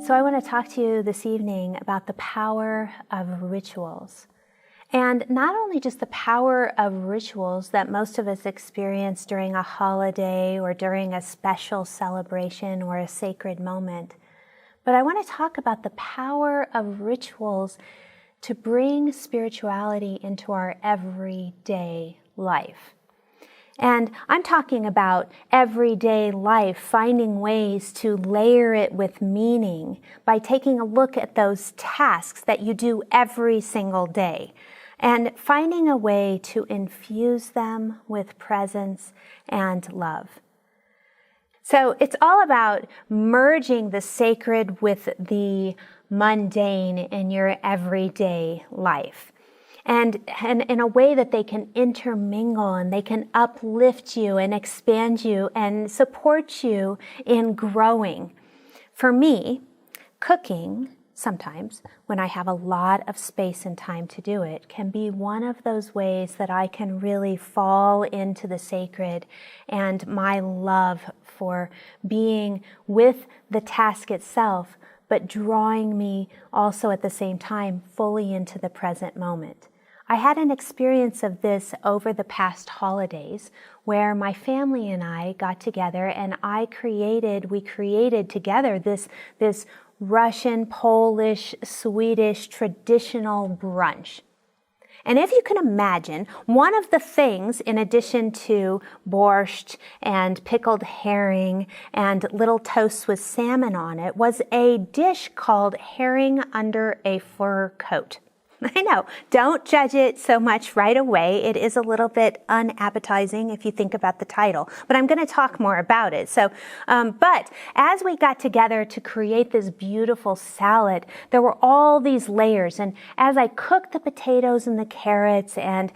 So I want to talk to you this evening about the power of rituals. And not only just the power of rituals that most of us experience during a holiday or during a special celebration or a sacred moment, but I want to talk about the power of rituals to bring spirituality into our everyday life. And I'm talking about everyday life, finding ways to layer it with meaning by taking a look at those tasks that you do every single day and finding a way to infuse them with presence and love. So it's all about merging the sacred with the mundane in your everyday life. And in a way that they can intermingle and they can uplift you and expand you and support you in growing. For me, cooking, sometimes when I have a lot of space and time to do it, can be one of those ways that I can really fall into the sacred and my love for being with the task itself, but drawing me also at the same time fully into the present moment. I had an experience of this over the past holidays where my family and I got together and we created together this Russian, Polish, Swedish traditional brunch. And if you can imagine, one of the things, in addition to borscht and pickled herring and little toasts with salmon on it, was a dish called herring under a fur coat. I know, don't judge it so much right away. It is a little bit unappetizing if you think about the title, but I'm going to talk more about it. But as we got together to create this beautiful salad, there were all these layers. And as I cooked the potatoes and the carrots and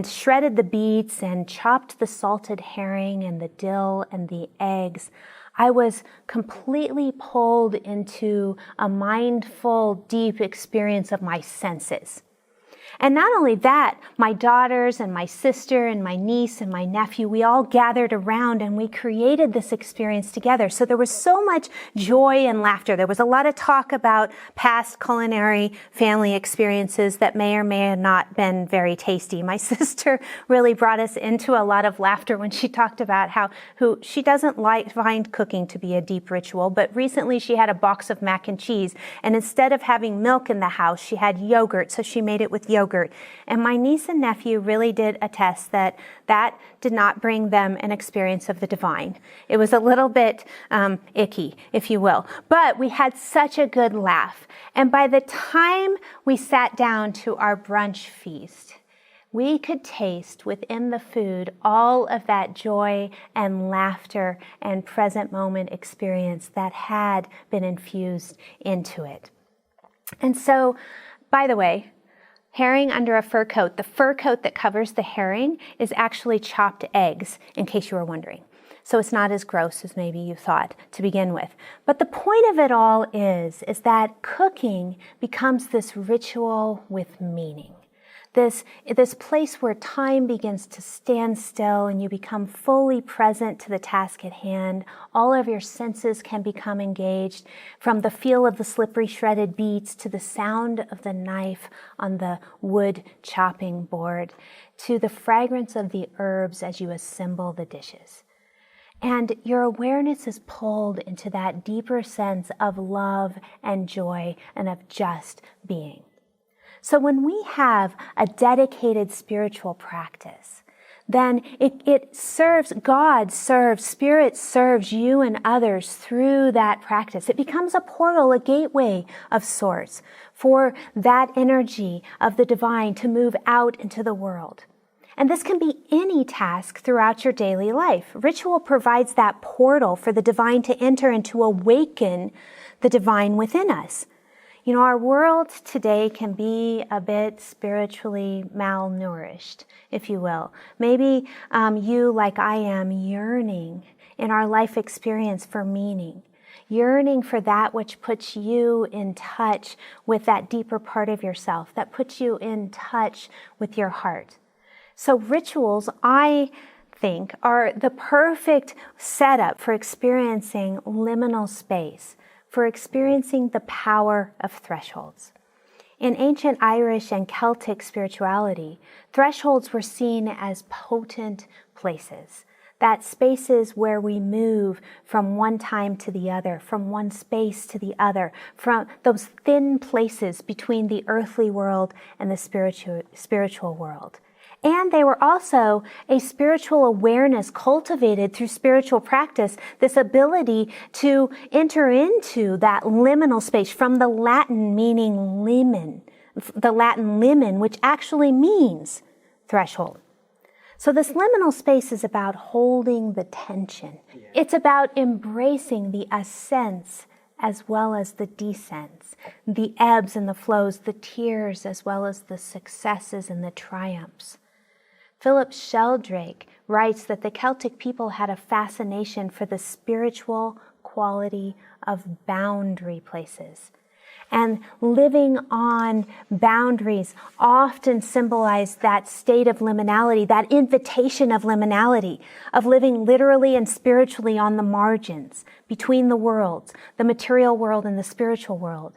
shredded the beets and chopped the salted herring and the dill and the eggs, I was completely pulled into a mindful, deep experience of my senses. And not only that, my daughters and my sister and my niece and my nephew, we all gathered around and we created this experience together. So there was so much joy and laughter. There was a lot of talk about past culinary family experiences that may or may have not been very tasty. My sister really brought us into a lot of laughter when she talked about how she doesn't find cooking to be a deep ritual, but recently she had a box of mac and cheese, and instead of having milk in the house, she had yogurt, so she made it with yogurt. And my niece and nephew really did attest that did not bring them an experience of the divine. It was a little bit icky, if you will. But we had such a good laugh. And by the time we sat down to our brunch feast, we could taste within the food all of that joy and laughter and present moment experience that had been infused into it. And so, by the way, herring under a fur coat. The fur coat that covers the herring is actually chopped eggs, in case you were wondering. So it's not as gross as maybe you thought to begin with. But the point of it all is that cooking becomes this ritual with meaning. This place where time begins to stand still and you become fully present to the task at hand. All of your senses can become engaged, from the feel of the slippery shredded beets to the sound of the knife on the wood chopping board to the fragrance of the herbs as you assemble the dishes. And your awareness is pulled into that deeper sense of love and joy and of just being. So when we have a dedicated spiritual practice, then it serves, God serves, Spirit serves you and others through that practice. It becomes a portal, a gateway of sorts for that energy of the divine to move out into the world. And this can be any task throughout your daily life. Ritual provides that portal for the divine to enter and to awaken the divine within us. You know, our world today can be a bit spiritually malnourished, if you will. Maybe you, like I am, yearning in our life experience for meaning, yearning for that which puts you in touch with that deeper part of yourself, that puts you in touch with your heart. So rituals, I think, are the perfect setup for experiencing liminal space, for experiencing the power of thresholds. In ancient Irish and Celtic spirituality, thresholds were seen as potent places, that spaces where we move from one time to the other, from one space to the other, from those thin places between the earthly world and the spiritual world. And they were also a spiritual awareness cultivated through spiritual practice, this ability to enter into that liminal space, from the Latin meaning limen, the Latin limen, which actually means threshold. So this liminal space is about holding the tension. It's about embracing the ascents as well as the descents, the ebbs and the flows, the tears as well as the successes and the triumphs. Philip Sheldrake writes that the Celtic people had a fascination for the spiritual quality of boundary places. And living on boundaries often symbolized that state of liminality, that invitation of liminality, of living literally and spiritually on the margins, between the worlds, the material world and the spiritual world.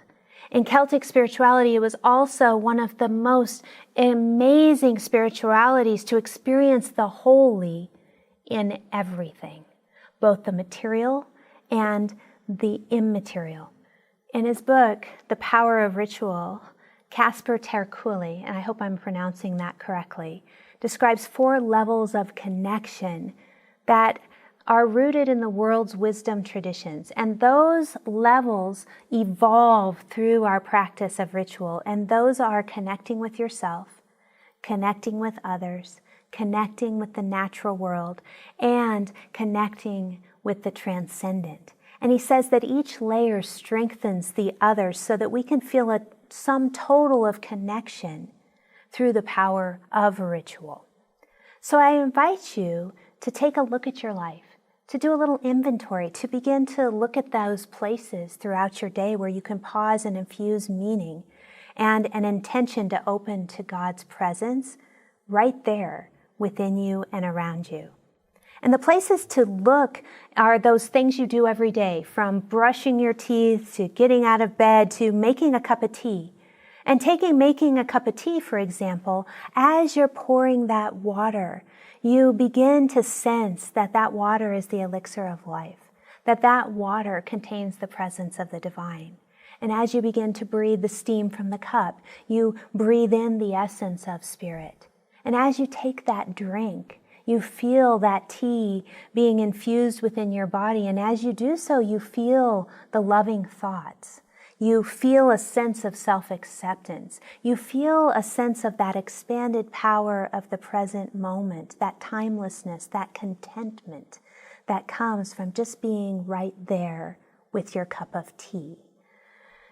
In Celtic spirituality, it was also one of the most amazing spiritualities to experience the holy in everything, both the material and the immaterial. In his book, The Power of Ritual, Casper ter Kuile, and I hope I'm pronouncing that correctly, describes 4 levels of connection that are rooted in the world's wisdom traditions. And those levels evolve through our practice of ritual. And those are connecting with yourself, connecting with others, connecting with the natural world, and connecting with the transcendent. And he says that each layer strengthens the others so that we can feel a sum total of connection through the power of ritual. So I invite you to take a look at your life, to do a little inventory, to begin to look at those places throughout your day where you can pause and infuse meaning and an intention to open to God's presence right there within you and around you. And the places to look are those things you do every day, from brushing your teeth to getting out of bed to making a cup of tea. And making a cup of tea, for example, as you're pouring that water, you begin to sense that that water is the elixir of life, that that water contains the presence of the divine. And as you begin to breathe the steam from the cup, you breathe in the essence of spirit. And as you take that drink, you feel that tea being infused within your body. And as you do so, you feel the loving thoughts. You feel a sense of self-acceptance. You feel a sense of that expanded power of the present moment, that timelessness, that contentment that comes from just being right there with your cup of tea.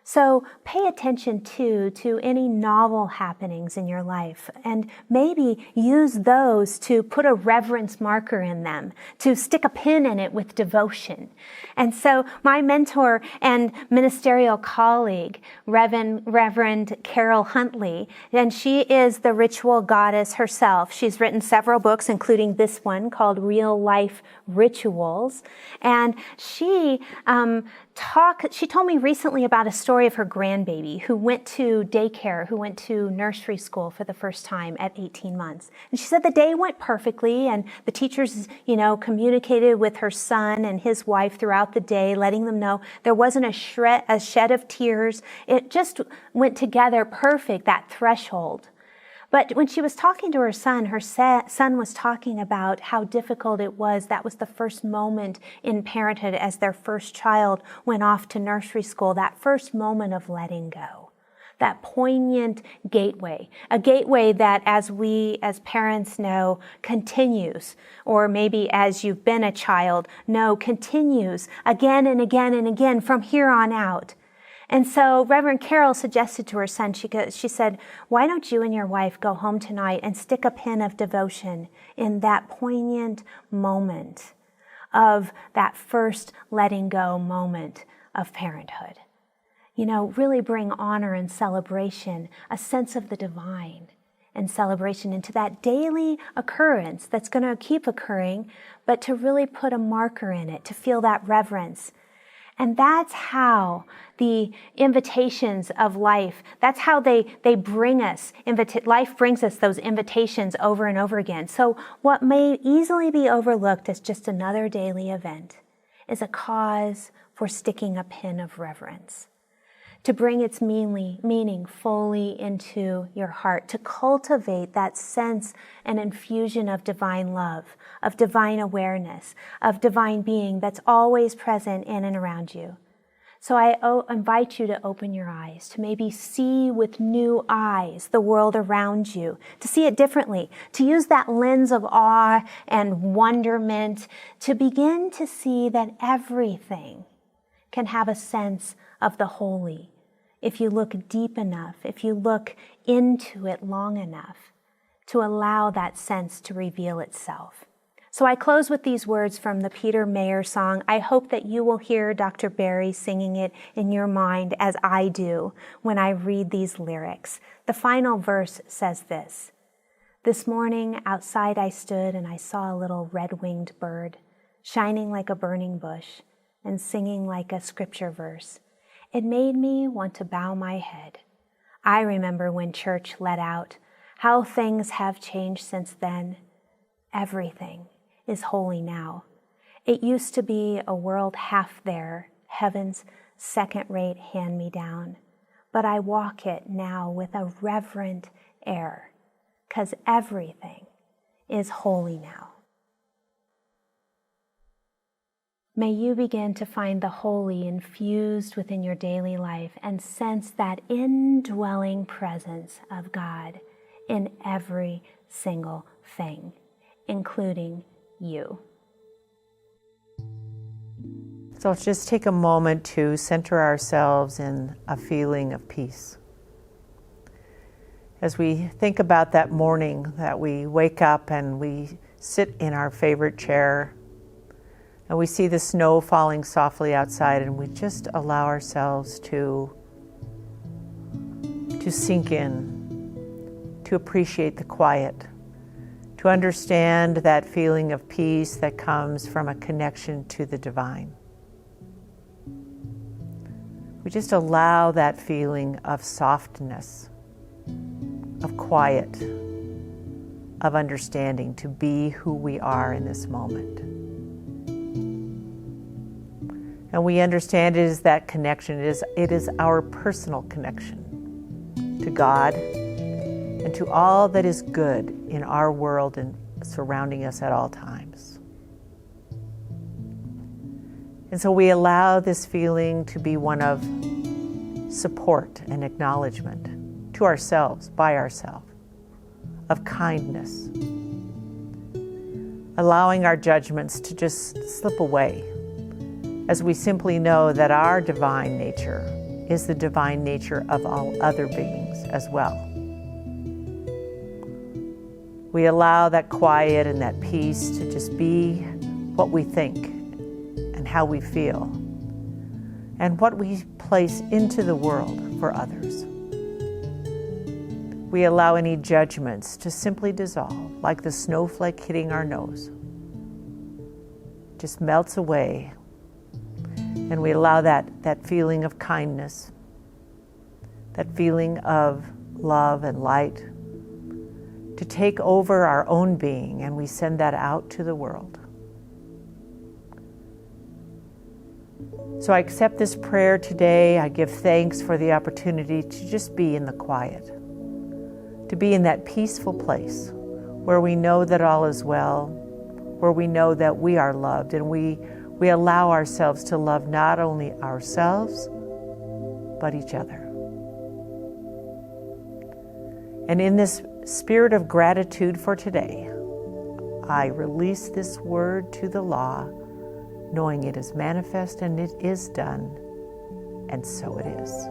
So pay attention to any novel happenings in your life, and maybe use those to put a reverence marker in them, to stick a pin in it with devotion. And so my mentor and ministerial colleague, Reverend Carol Huntley, and she is the ritual goddess herself. She's written several books, including this one called Real Life Rituals. And she told me recently about a story of her grandbaby who went to daycare, who went to nursery school for the first time at 18 months. And she said the day went perfectly, and the teachers, communicated with her son and his wife throughout the day, letting them know there wasn't a shed of tears. It just went together perfect, that threshold. But when she was talking to her son was talking about how difficult it was. That was the first moment in parenthood as their first child went off to nursery school, that first moment of letting go, that poignant gateway, a gateway that, as we as parents know, continues, or maybe as you've been a child, know continues again and again and again from here on out. And so Reverend Carol suggested to her son, she said, why don't you and your wife go home tonight and stick a pin of devotion in that poignant moment of that first letting go moment of parenthood? Really bring honor and celebration, a sense of the divine and celebration into that daily occurrence that's going to keep occurring, but to really put a marker in it, to feel that reverence. And that's how the invitations of life, that's how they bring us, life brings us those invitations over and over again. So what may easily be overlooked as just another daily event is a cause for sticking a pin of reverence, to bring its meaning fully into your heart, to cultivate that sense and infusion of divine love, of divine awareness, of divine being that's always present in and around you. So I invite you to open your eyes, to maybe see with new eyes the world around you, to see it differently, to use that lens of awe and wonderment, to begin to see that everything can have a sense of the holy, if you look deep enough, if you look into it long enough, to allow that sense to reveal itself. So I close with these words from the Peter Mayer song. I hope that you will hear Dr. Barry singing it in your mind as I do when I read these lyrics. The final verse says this: "This morning outside I stood and I saw a little red-winged bird, shining like a burning bush and singing like a scripture verse. It made me want to bow my head. I remember when church let out, how things have changed since then. Everything is holy now. It used to be a world half there, heaven's second-rate hand-me-down. But I walk it now with a reverent air, 'cause everything is holy now." May you begin to find the holy infused within your daily life and sense that indwelling presence of God in every single thing, including you. So let's just take a moment to center ourselves in a feeling of peace. As we think about that morning that we wake up and we sit in our favorite chair, and we see the snow falling softly outside, and we just allow ourselves to sink in, to appreciate the quiet, to understand that feeling of peace that comes from a connection to the divine. We just allow that feeling of softness, of quiet, of understanding to be who we are in this moment. And we understand it is that connection, it is our personal connection to God and to all that is good in our world and surrounding us at all times. And so we allow this feeling to be one of support and acknowledgement to ourselves, by ourselves, of kindness, allowing our judgments to just slip away, as we simply know that our divine nature is the divine nature of all other beings as well. We allow that quiet and that peace to just be what we think and how we feel and what we place into the world for others. We allow any judgments to simply dissolve like the snowflake hitting our nose. Just melts away. And we allow that feeling of kindness, that feeling of love and light to take over our own being, and we send that out to the world. So I accept this prayer today. I give thanks for the opportunity to just be in the quiet, to be in that peaceful place where we know that all is well, where we know that we are loved, and we allow ourselves to love not only ourselves, but each other. And in this spirit of gratitude for today, I release this word to the law, knowing it is manifest and it is done, and so it is.